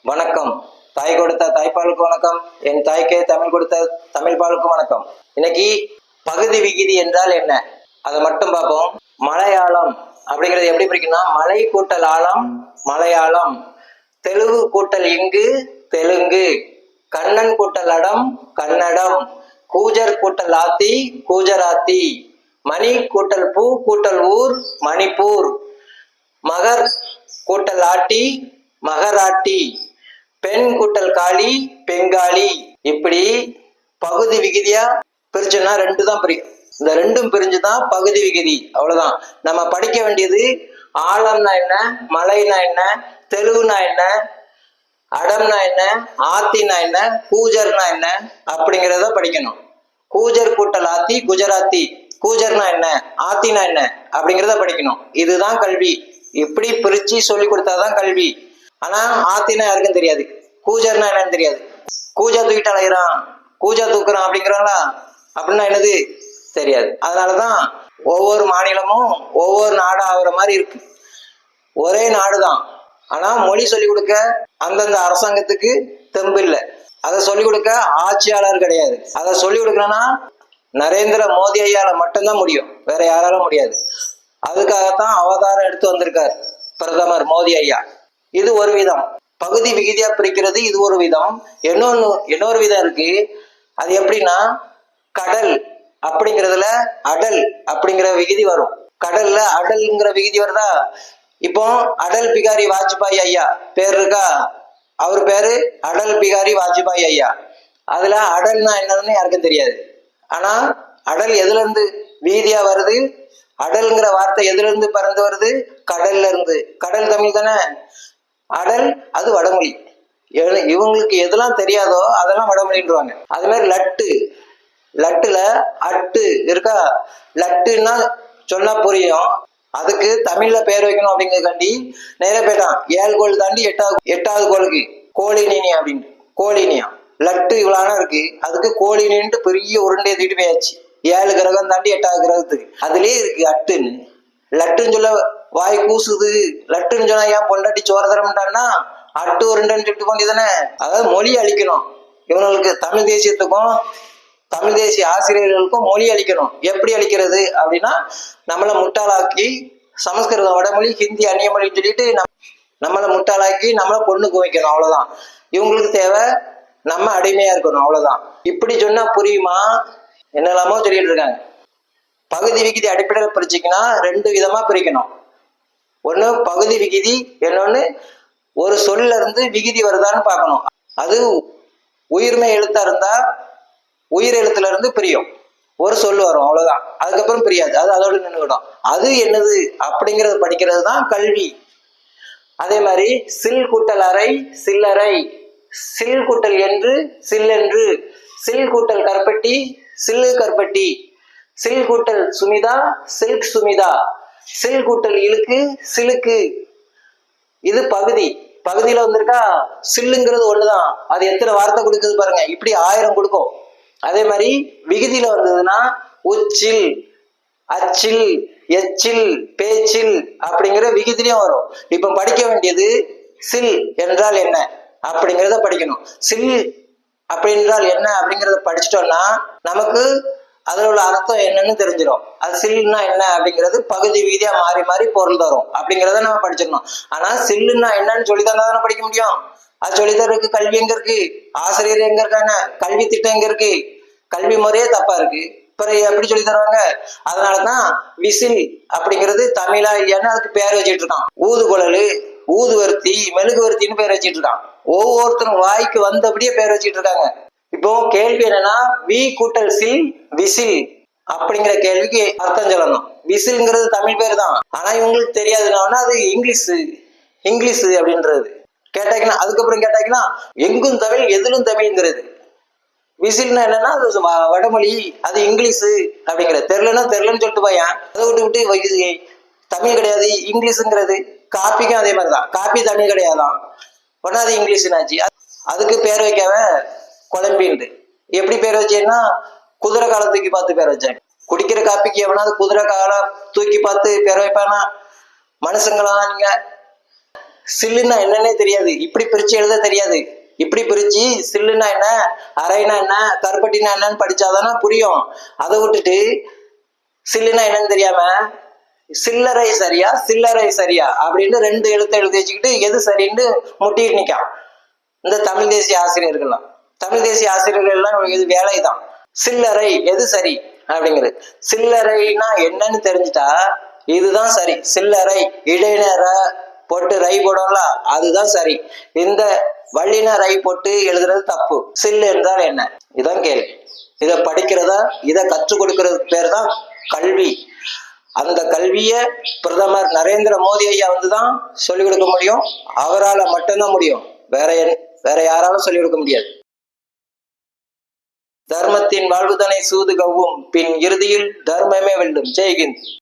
வணக்கம். தாய் கொடுத்த தாய்ப்பாலுக்கு வணக்கம். என் தாய்க்கே தமிழ் கொடுத்த தமிழ் பாலுக்கு வணக்கம். இன்னைக்கு பகுதி விகுதி என்றால் என்ன அதை மட்டும் பார்ப்போம். மலையாளம் அப்படிங்கிறது எப்படி பிரிக்கணும்னா, மலை கூட்டல் ஆழம் மலையாளம், தெலுங்கு கூட்டல் இங்கு தெலுங்கு, கண்ணன் கூட்டல் அடம் கன்னடம், கூஜர் கூட்டல் ஆத்தி கூஜராத்தி, மணி கூட்டல் பூ கூட்டல் ஊர் மணிப்பூர், மகர் கூட்டல் ஆட்டி மகராட்டி, பெண் கூட்டல் காளி பெங்காலி. இப்படி பகுதி விகுதியா பிரிச்சுன்னா ரெண்டு தான் பிரிக்கும். இந்த ரெண்டும் பிரிஞ்சுதான் பகுதி விகுதி. அவ்வளவுதான். நம்ம படிக்க வேண்டியது ஆழம்னா என்ன, மலைனா என்ன, தெலுங்குனா என்ன, அடம்னா என்ன, ஆத்தினா என்ன, கூஜர்னா என்ன அப்படிங்கிறத படிக்கணும். கூஜர் கூட்டல் ஆத்தி குஜராத்தி, கூஜர்னா என்ன, ஆத்தினா என்ன அப்படிங்கிறத படிக்கணும். இதுதான் கல்வி. இப்படி பிரிச்சு சொல்லி கொடுத்தாதான் கல்வி. ஆனா ஆத்தினா யாருக்கும் தெரியாது, கூஜர்னா என்னன்னு தெரியாது. கூஜா தூக்கிட்டு அலைகிறான், கூஜா தூக்குறான் அப்படிங்கிறாங்களா, அப்படின்னா என்னது தெரியாது. அதனாலதான் ஒவ்வொரு மாநிலமும் ஒவ்வொரு நாடு ஆகுற மாதிரி இருக்கு. ஒரே நாடுதான், ஆனா மொழி சொல்லிக் கொடுக்க அந்தந்த அரசாங்கத்துக்கு தெம்பு இல்லை. அதை சொல்லிக் கொடுக்க ஆட்சியாளர் கிடையாது. அதை சொல்லிக் கொடுக்கணும்னா நரேந்திர மோடி ஐயால மட்டும்தான் முடியும், வேற யாராலும் முடியாது. அதுக்காகத்தான் அவதாரம் எடுத்து வந்திருக்கார் பிரதமர் மோடி ஐயா. இது ஒரு விதம் பகுதி விகுதியா பிரிக்கிறது. இது ஒரு விதம். இன்னொரு விதம் இருக்கு. அது எப்படின்னா, கடல் அப்படிங்கிறதுல அடல் அப்படிங்கிற விகுதி வரும். கடல்ல அடல்ங்கிற விகுதி வருதா? இப்போ அடல் பிகாரி வாஜ்பாய் ஐயா பேர் இருக்கா, அவர் பேரு அடல் பிகாரி வாஜ்பாய் ஐயா. அதுல அடல்னா என்னன்னு யாருக்கும் தெரியாது. ஆனா அடல் எதுல இருந்து வீதியா வருது? அடல்ங்கிற வார்த்தை எதுல இருந்து பறந்து வருது? கடல்ல இருந்து. கடல் தமிழ் தானே. அடல் அது வடமொழி. இவங்களுக்கு எதெல்லாம் தெரியாதோ அதெல்லாம் வடமொழின்றாங்க. அது மாதிரி லட்டு, லட்டுல அட்டு இருக்கா. லட்டுன்னா சொன்னா புரியும். அதுக்கு தமிழ்ல பேர் வைக்கணும் அப்படிங்கிறதுக்காண்டி நேர போயிட்டான் 7 கோள் தாண்டி எட்டாவது கோளுக்கு கோழினி அப்படின்னு. கோழினியா லட்டு இவ்வளவு இருக்கு, அதுக்கு கோழினின்ட்டு பெரிய உருண்டையை தூக்கிட்டு போயாச்சு. 7 கிரகம் தாண்டி 8வது கிரகத்துக்கு. அதுலயே இருக்கு அட்டுன்னு. லட்டுன்னு சொல்ல வாய் கூசுது. லட்டுன்னு சொன்னா ஏன் பொண்டாட்டி சோறு தரமாட்டான்னா அட்டு உருண்டைன்னு சொல்லிட்டு வேண்டியதானே. அதாவது மொழி அழிக்கணும் இவங்களுக்கு. தமிழ் தேசியத்துக்கும் தமிழ் தேசிய ஆசிரியர்களுக்கும் மொழி அளிக்கணும். எப்படி அளிக்கிறது அப்படின்னா, நம்மளை முட்டாளாக்கி சமஸ்கிருத வடமொழி ஹிந்தி அந்நிய மொழின்னு சொல்லிட்டு நம்மளை முட்டாளாக்கி நம்மளை பொண்ணு குவிக்கணும். அவ்வளவுதான். இவங்களுக்கு தேவை நம்ம அடிமையா இருக்கணும். அவ்வளவுதான். இப்படி சொன்னா புரியுமா? என்னெல்லாமோ சொல்லிட்டு இருக்காங்க. பகுதி விகுதி அடிப்படையில் பிரிச்சுக்கினா 2 விதமா பிரிக்கணும். ஒண்ணு பகுதி விகுதி, இன்னொன்னு ஒரு சொல்ல இருந்து விகுதி வருதான்னு பார்க்கணும். அது உயிர்மை எழுத்தா இருந்தா உயிர் எழுத்துல இருந்து பிரியும், ஒரு சொல் வரும், அவ்வளவுதான். அதுக்கப்புறம் பிரியாது, அது அதோட நின்றுவிடும். அது என்னது அப்படிங்கிறது படிக்கிறது தான் கல்வி. அதே மாதிரி சில் கூட்டல் அறை சில்லறை, சில் கூட்டல் என்று சில்லென்று, சில் கூட்டல் கற்பட்டி சில்லு கற்பட்டி, சில் கூட்டல் சுமிதா சில்க் சுமிதா, சில் கூட்டல் இழுக்கு சிலுக்கு. இது பகுதி. பகுதியில வந்திருக்கா. சில்லுங்கிறது ஒண்ணுதான், அது எத்தனை வார்த்தை கொடுக்குது பாருங்க. இப்படி 1000 கொடுக்கும். அதே மாதிரி விகுதியில வந்ததுன்னா உச்சில் அச்சில் எச்சில் பேச்சில் அப்படிங்கிற விகுதியிலையும் வரும். இப்ப படிக்க வேண்டியது சில் என்றால் என்ன அப்படிங்கிறத படிக்கணும். சில் அப்படின்றால் என்ன அப்படிங்கிறத படிச்சிட்டோம்னா நமக்கு அதுல உள்ள அர்த்தம் என்னன்னு தெரிஞ்சிடும். அது சில்லுன்னா என்ன அப்படிங்கிறது பகுதி விகுதியா மாறி மாறி பொருள் தரும் அப்படிங்கிறத நம்ம படிச்சிடணும். ஆனா சில்லுன்னா என்னன்னு சொல்லித்தந்தா தானே படிக்க முடியும். அது சொல்லித்தரக்கு கல்வி எங்க இருக்கு? ஆசிரியர் எங்க இருக்காங்க? கல்வி திட்டம் எங்க இருக்கு? கல்வி முறையே தப்பா இருக்கு. பிறகு எப்படி சொல்லி தருவாங்க? அதனாலதான் விசில் அப்படிங்கிறது தமிழா இல்லையான்னு அதுக்கு பேர் வச்சுட்டு இருக்கான். ஊதுகுழலு, ஊதுவர்த்தி, மெழுகுவர்த்தின்னு பேர் வச்சுட்டு இருக்கான். ஒவ்வொருத்தரும் வாய்க்கு வந்தபடியே பேர் வச்சுட்டு இருக்காங்க. இப்போ கேள்வி என்னன்னா, வி கூட்டல் சில் விசில் அப்படிங்கிற கேள்விக்கு அர்த்தம் சொல்லணும். விசில்ங்கிறது தமிழ் பேர் தான், ஆனா இவங்களுக்கு தெரியாதுன்னா அது இங்கிலீஷ் அப்படின்றது. கேட்டாங்கன்னா அதுக்கப்புறம் கேட்டாங்கன்னா எங்கும் தமிழ் எதிலும் தமிழ்ங்கிறது. விசில்னா என்னன்னா அது வடமொழி, அது இங்கிலீஷ் அப்படிங்கிற. தெரிலன்னு சொல்லிட்டு போயேன். அதை விட்டு தமிழ் கிடையாது இங்கிலீஷுங்கிறது. காப்பிக்கும் அதே மாதிரிதான். காப்பி தமிழ் கிடையாதான், உடனே அது இங்கிலீஷ்னாச்சு. அதுக்கு பேர் வைக்காம குழம்பின்ட்டு. எப்படி பேர் வச்சேன்னா குதிரை காலை தூக்கி பார்த்து பேர் வச்சாங்க. குடிக்கிற காப்பிக்கு எவனாவது குதிரை காலை தூக்கி பார்த்து பேர் வைப்பானா? மனுஷங்களா நீங்க? சில்லுன்னா என்னன்னே தெரியாது, இப்படி பிரிச்சு எழுத தெரியாது. இப்படி பிரிச்சு சில்லுன்னா என்ன, அரைனா என்ன, கருப்பட்டினா என்னன்னு படிச்சாதானே புரியும். அதை விட்டுட்டு சில்லுன்னா என்னன்னு தெரியாம சில்லறை சரியா சில்லறை சரியா அப்படின்னு 2 எழுத்தை எழுதி வச்சுக்கிட்டு எது சரின்னு முட்டிட்டு நிக்கான் இந்த தமிழ் தேசிய ஆசிரியர்கள்லாம். தமிழ் தேசிய ஆசிரியர்கள் எல்லாம் இது வேலைதான். சில்லறை எது சரி அப்படிங்கிறது. சில்லறைனா என்னன்னு தெரிஞ்சுட்டா இதுதான் சரி. சில்லறை இடைநேர போட்டு ரை போடும்ல, அதுதான் சரி. இந்த வள்ளின ரை போட்டு எழுதுறது தப்பு. சில்லு என்றால் என்ன, இதான் கேள்வி. இதை படிக்கிறதா, இதை கற்றுக் கொடுக்கறதுக்கு பேர் தான் கல்வி. அந்த கல்விய பிரதமர் நரேந்திர மோடி ஐயா வந்துதான் சொல்லிக் கொடுக்க முடியும். அவரால் மட்டும்தான் முடியும். வேற யாராலும் சொல்லிக் கொடுக்க முடியாது. தர்மத்தின் வாழ்வுதனை சூது கவ்வும், பின் இறுதியில் தர்மமே வெல்லும். ஜெய்ஹிந்த்.